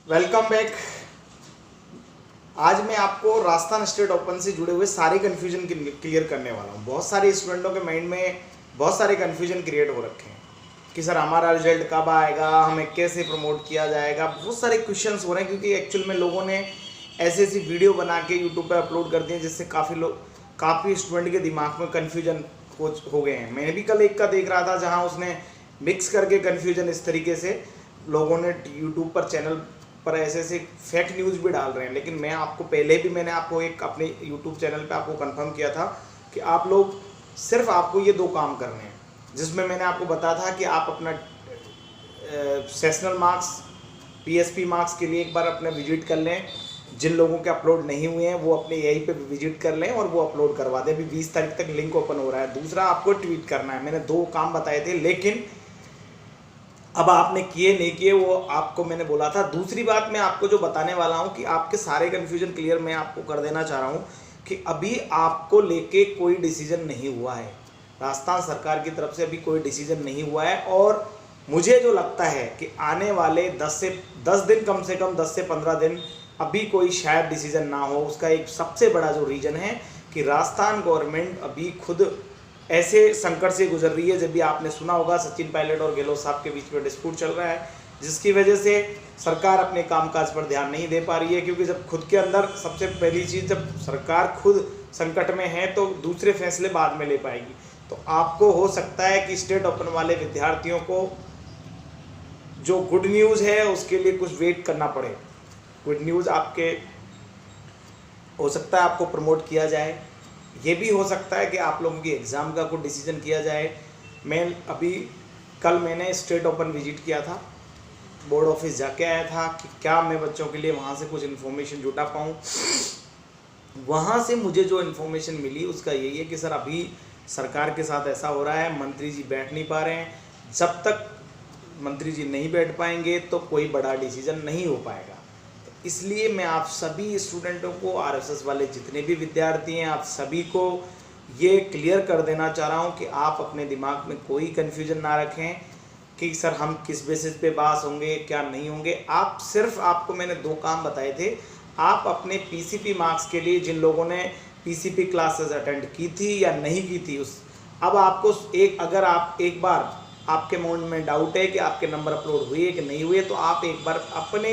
Welcome back. आज मैं आपको राजस्थान स्टेट ओपन से जुड़े हुए सारे कन्फ्यूजन क्लियर करने वाला हूँ। बहुत सारे स्टूडेंटों के माइंड में बहुत सारे कन्फ्यूजन क्रिएट हो रखे हैं कि सर हमारा रिजल्ट कब आएगा, हमें कैसे प्रमोट किया जाएगा। बहुत सारे क्वेश्चंस हो रहे हैं क्योंकि एक्चुअल में लोगों ने ऐसी ऐसी वीडियो बना के यूट्यूब पर अपलोड कर दी है जिससे काफ़ी स्टूडेंट के दिमाग में कन्फ्यूजन हो गए हैं। मैंने भी कल एक का देख रहा था जहाँ उसने मिक्स करके कन्फ्यूजन इस तरीके से लोगों ने यूट्यूब पर चैनल पर ऐसे ऐसे फेक न्यूज़ भी डाल रहे हैं। लेकिन मैं आपको पहले भी मैंने आपको एक अपने यूट्यूब चैनल पे आपको कंफर्म किया था कि आप लोग सिर्फ आपको ये दो काम करने हैं, जिसमें मैंने आपको बताया था कि आप अपना सेशनल मार्क्स पीएसपी मार्क्स के लिए एक बार अपना विजिट कर लें। जिन लोगों के अपलोड नहीं हुए हैं वो अपने यहीं पे विजिट कर लें और वो अपलोड करवा दें। अभी 20 तारीख तक लिंक ओपन हो रहा है। दूसरा, आपको ट्वीट करना है। मैंने दो काम बताए थे लेकिन अब आपने किए नहीं किए, वो आपको मैंने बोला था। दूसरी बात मैं आपको जो बताने वाला हूं कि आपके सारे कन्फ्यूजन क्लियर मैं आपको कर देना चाह रहा हूं कि अभी आपको लेके कोई डिसीजन नहीं हुआ है। राजस्थान सरकार की तरफ से अभी कोई डिसीजन नहीं हुआ है और मुझे जो लगता है कि आने वाले 10 दिन, कम से कम 10 से 15 दिन अभी कोई शायद डिसीजन ना हो। उसका एक सबसे बड़ा जो रीज़न है कि राजस्थान गवर्नमेंट अभी खुद ऐसे संकट से गुजर रही है। जब भी आपने सुना होगा सचिन पायलट और गहलोत साहब के बीच में डिस्प्यूट चल रहा है, जिसकी वजह से सरकार अपने कामकाज पर ध्यान नहीं दे पा रही है। क्योंकि जब खुद के अंदर सबसे पहली चीज़, जब सरकार खुद संकट में है तो दूसरे फैसले बाद में ले पाएगी। तो आपको हो सकता है कि स्टेट ओपन वाले विद्यार्थियों को जो गुड न्यूज़ है उसके लिए कुछ वेट करना पड़े। गुड न्यूज़ आपके हो सकता है आपको प्रमोट किया जाए। ये भी हो सकता है कि आप लोगों की एग्ज़ाम का कुछ डिसीजन किया जाए। कल मैंने स्टेट ओपन विजिट किया था, बोर्ड ऑफिस जाके आया था कि क्या मैं बच्चों के लिए वहाँ से कुछ इन्फॉर्मेशन जुटा पाऊँ। वहाँ से मुझे जो इन्फॉर्मेशन मिली उसका यही है कि सर अभी सरकार के साथ ऐसा हो रहा है, मंत्री जी बैठ नहीं पा रहे हैं। जब तक मंत्री जी नहीं बैठ पाएंगे तो कोई बड़ा डिसीजन नहीं हो पाएगा। इसलिए मैं आप सभी स्टूडेंटों को, आरएसएस वाले जितने भी विद्यार्थी हैं, आप सभी को ये क्लियर कर देना चाह रहा हूँ कि आप अपने दिमाग में कोई कन्फ्यूजन ना रखें कि सर हम किस बेसिस पे पास होंगे, क्या नहीं होंगे। आपको मैंने दो काम बताए थे। आप अपने पीसीपी मार्क्स के लिए, जिन लोगों ने पीसीपी क्लासेस अटेंड की थी या नहीं की थी, अब आपको अगर आप एक बार आपके माइंड में डाउट है कि आपके नंबर अपलोड हुए कि नहीं हुए, तो आप एक बार अपने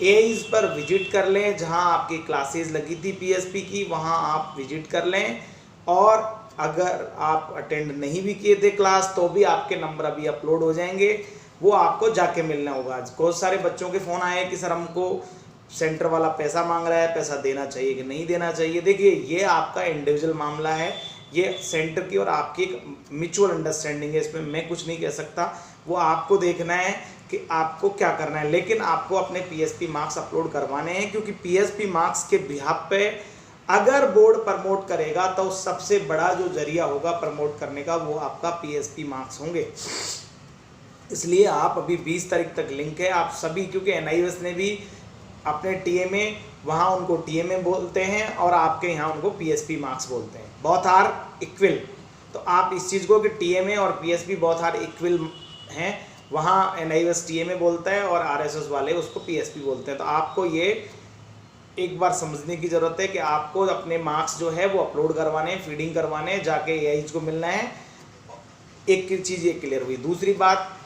एआईज पर विजिट कर लें। जहां आपकी क्लासेस लगी थी पीएसपी की, वहां आप विजिट कर लें। और अगर आप अटेंड नहीं भी किए थे क्लास तो भी आपके नंबर अभी अपलोड हो जाएंगे, वो आपको जाके मिलना होगा। बहुत सारे बच्चों के फ़ोन आए कि सर हमको सेंटर वाला पैसा मांग रहा है, पैसा देना चाहिए कि नहीं देना चाहिए। देखिए, ये आपका इंडिविजुअल मामला है, ये सेंटर की और आपकी एक म्यूचुअल अंडरस्टैंडिंग है। इसमें मैं कुछ नहीं कह सकता, वो आपको देखना है कि आपको क्या करना है। लेकिन आपको अपने पीएसपी मार्क्स अपलोड करवाने हैं, क्योंकि पीएसपी मार्क्स के बिहाफ पे अगर बोर्ड प्रमोट करेगा तो सबसे बड़ा जो जरिया होगा प्रमोट करने का वो आपका पीएसपी मार्क्स होंगे। इसलिए आप अभी 20 तारीख तक लिंक है, आप सभी, क्योंकि एनआईएस ने भी अपने टीएमए, वहाँ उनको टीएमए बोलते हैं और आपके यहाँ उनको पीएसपी मार्क्स बोलते हैं। Both are equal. तो आप इस चीज़ को कि टीएमए और पीएसपी बोथ आर इक्वल हैं, वहाँ एनआईएस टीएमए बोलता है और आरएसएस वाले उसको पीएसपी बोलते हैं। तो आपको ये एक बार समझने की ज़रूरत है कि आपको अपने मार्क्स जो है वो अपलोड करवाने हैं, फीडिंग करवाने हैं, जाके एआईज को मिलना है। एक चीज़ ये क्लियर हुई। दूसरी बात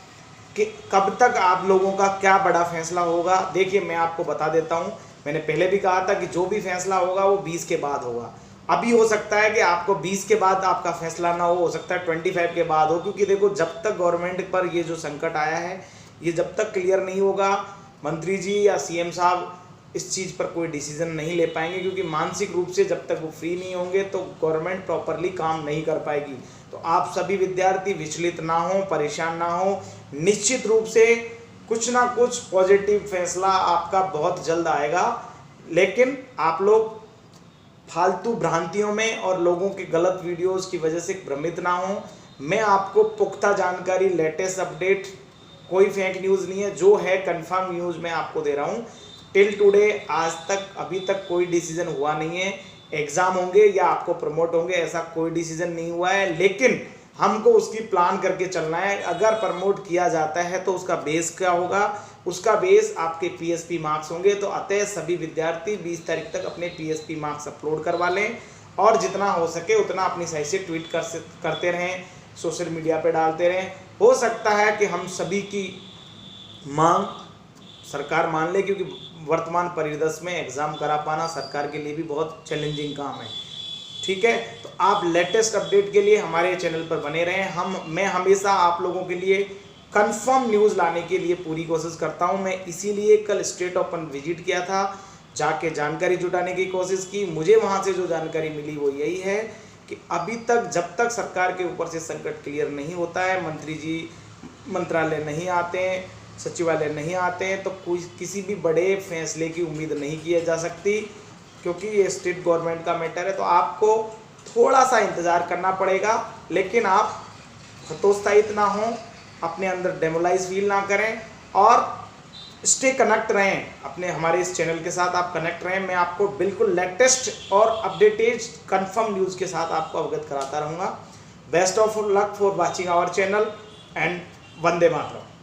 कि कब तक आप लोगों का क्या बड़ा फैसला होगा, देखिए मैं आपको बता देता हूँ। मैंने पहले भी कहा था कि जो भी फैसला होगा वो 20 के बाद होगा। अभी हो सकता है कि आपको 20 के बाद आपका फैसला ना हो सकता है 25 के बाद हो। क्योंकि देखो, जब तक गवर्नमेंट पर ये जो संकट आया है, ये जब तक क्लियर नहीं होगा, मंत्री जी या सीएम साहब इस चीज़ पर कोई डिसीजन नहीं ले पाएंगे। क्योंकि मानसिक रूप से जब तक वो फ्री नहीं होंगे तो गवर्नमेंट प्रॉपरली काम नहीं कर पाएगी। तो आप सभी विद्यार्थी विचलित ना हो, परेशान ना हो। निश्चित रूप से कुछ ना कुछ पॉजिटिव फैसला आपका बहुत जल्द आएगा। लेकिन आप लोग फालतू भ्रांतियों में और लोगों के गलत वीडियोस की वजह से भ्रमित ना हो। मैं आपको पुख्ता जानकारी, लेटेस्ट अपडेट, कोई फेक न्यूज़ नहीं है, जो है कंफर्म न्यूज़ मैं आपको दे रहा हूँ। टिल टुडे, आज तक अभी तक कोई डिसीजन हुआ नहीं है। एग्ज़ाम होंगे या आपको प्रमोट होंगे, ऐसा कोई डिसीजन नहीं हुआ है। लेकिन हमको उसकी प्लान करके चलना है। अगर प्रमोट किया जाता है तो उसका बेस क्या होगा, उसका बेस आपके पीएसपी मार्क्स होंगे। तो अतः सभी विद्यार्थी 20 तारीख तक अपने पीएसपी मार्क्स अपलोड करवा लें और जितना हो सके उतना अपनी साइड से ट्वीट करते रहें, सोशल मीडिया पे डालते रहें। हो सकता है कि हम सभी की मांग सरकार मान ले, क्योंकि वर्तमान परिदृश्य में एग्ज़ाम करा पाना सरकार के लिए भी बहुत चैलेंजिंग काम है। ठीक है, तो आप लेटेस्ट अपडेट के लिए हमारे चैनल पर बने रहें। मैं हमेशा आप लोगों के लिए कंफर्म न्यूज़ लाने के लिए पूरी कोशिश करता हूं। मैं इसीलिए कल स्टेट ओपन विजिट किया था, जाके जानकारी जुटाने की कोशिश की। मुझे वहां से जो जानकारी मिली वो यही है कि अभी तक जब तक सरकार के ऊपर से संकट क्लियर नहीं होता है, मंत्री जी मंत्रालय नहीं आते हैं, सचिवालय नहीं आते हैं, तो कोई किसी भी बड़े फैसले की उम्मीद नहीं की जा सकती, क्योंकि ये स्टेट गवर्नमेंट का मैटर है। तो आपको थोड़ा सा इंतज़ार करना पड़ेगा, लेकिन आप हतोत्साहित ना हों, अपने अंदर डेमोलाइज फील ना करें और स्टे कनेक्ट रहें अपने हमारे इस चैनल के साथ। आप कनेक्ट रहें, मैं आपको बिल्कुल लेटेस्ट और अपडेटेड कंफर्म न्यूज़ के साथ आपको अवगत कराता रहूँगा। Best of luck for watching our channel and वंदे मातरम।